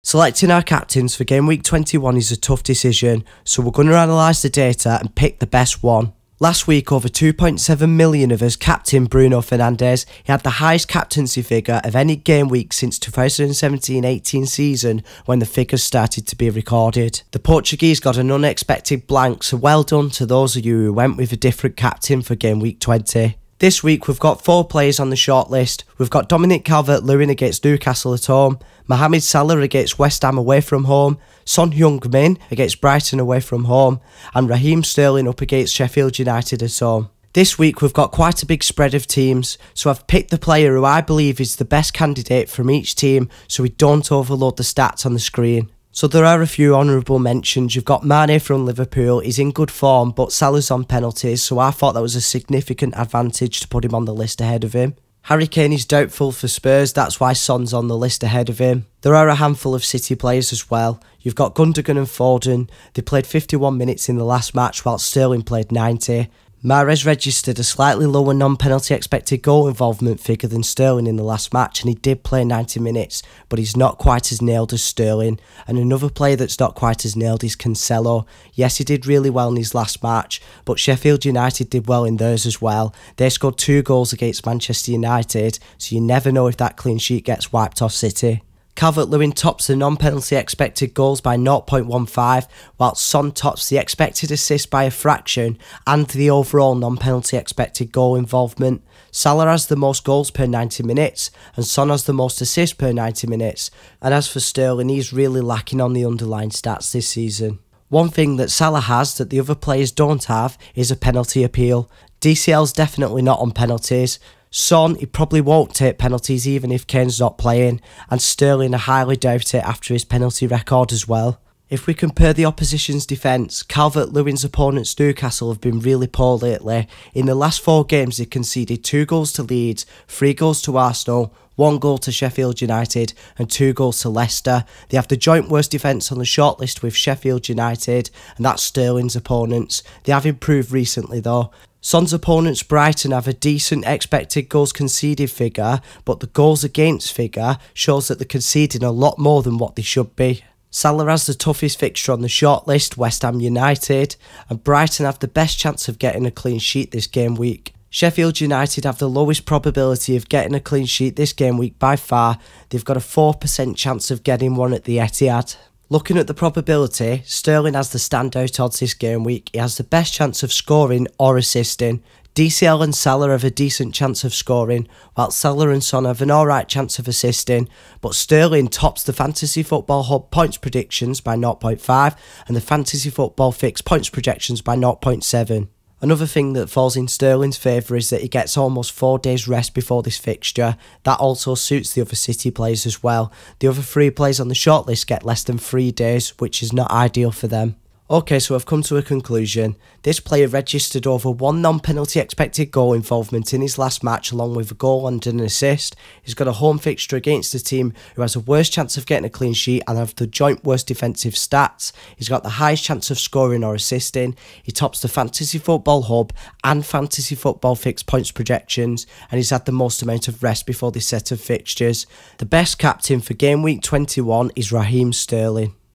Selecting our captains for game week 21 is a tough decision, so we're going to analyse the data and pick the best one. Last week, over 2.7 million of us captained Bruno Fernandes. He had the highest captaincy figure of any game week since 2017-18 season, when the figures started to be recorded. The Portuguese got an unexpected blank, so well done to those of you who went with a different captain for game week 20. This week we've got 4 players on the shortlist. We've got Dominic Calvert-Lewin against Newcastle at home, Mohamed Salah against West Ham away from home, Son Heung-min against Brighton away from home, and Raheem Sterling up against Sheffield United at home. This week we've got quite a big spread of teams, so I've picked the player who I believe is the best candidate from each team so we don't overload the stats on the screen. So there are a few honourable mentions. You've got Mane from Liverpool. He's in good form, but Salah's on penalties, so I thought that was a significant advantage to put him on the list ahead of him. Harry Kane is doubtful for Spurs, that's why Son's on the list ahead of him. There are a handful of City players as well. You've got Gundogan and Foden. They played 51 minutes in the last match, while Sterling played 90. Mahrez registered a slightly lower non-penalty expected goal involvement figure than Sterling in the last match, and he did play 90 minutes, but he's not quite as nailed as Sterling. And another player that's not quite as nailed is Cancelo. Yes, he did really well in his last match, but Sheffield United did well in theirs as well. They scored 2 goals against Manchester United, so you never know if that clean sheet gets wiped off City. Calvert-Lewin tops the non-penalty expected goals by 0.15, whilst Son tops the expected assist by a fraction and the overall non-penalty expected goal involvement. Salah has the most goals per 90 minutes, and Son has the most assists per 90 minutes. And as for Sterling, he's really lacking on the underlying stats this season. One thing that Salah has that the other players don't have is a penalty appeal. DCL's definitely not on penalties. Son, he probably won't take penalties even if Kane's not playing, and Sterling, I highly doubt it after his penalty record as well. If we compare the opposition's defence, Calvert-Lewin's opponents Newcastle have been really poor lately. In the last 4 games they conceded 2 goals to Leeds, 3 goals to Arsenal, 1 goal to Sheffield United and 2 goals to Leicester. They have the joint worst defence on the shortlist with Sheffield United, and that's Sterling's opponents. They have improved recently though. Son's opponents Brighton have a decent expected goals conceded figure, but the goals against figure shows that they're conceding a lot more than what they should be. Salah has the toughest fixture on the shortlist, West Ham United, and Brighton have the best chance of getting a clean sheet this game week. Sheffield United have the lowest probability of getting a clean sheet this game week by far. They've got a 4% chance of getting one at the Etihad. Looking at the probability, Sterling has the standout odds this game week. He has the best chance of scoring or assisting. DCL and Salah have a decent chance of scoring, while Salah and Son have an alright chance of assisting, but Sterling tops the Fantasy Football Hub points predictions by 0.5 and the Fantasy Football Fix points projections by 0.7. Another thing that falls in Sterling's favour is that he gets almost 4 days rest before this fixture. That also suits the other City players as well. The other 3 players on the shortlist get less than 3 days, which is not ideal for them. Okay, so I've come to a conclusion. This player registered over 1 non-penalty expected goal involvement in his last match along with a goal and an assist. He's got a home fixture against a team who has a worse chance of getting a clean sheet and have the joint worst defensive stats. He's got the highest chance of scoring or assisting. He tops the Fantasy Football Hub and Fantasy Football Fix points projections, and he's had the most amount of rest before this set of fixtures. The best captain for game week 21 is Raheem Sterling.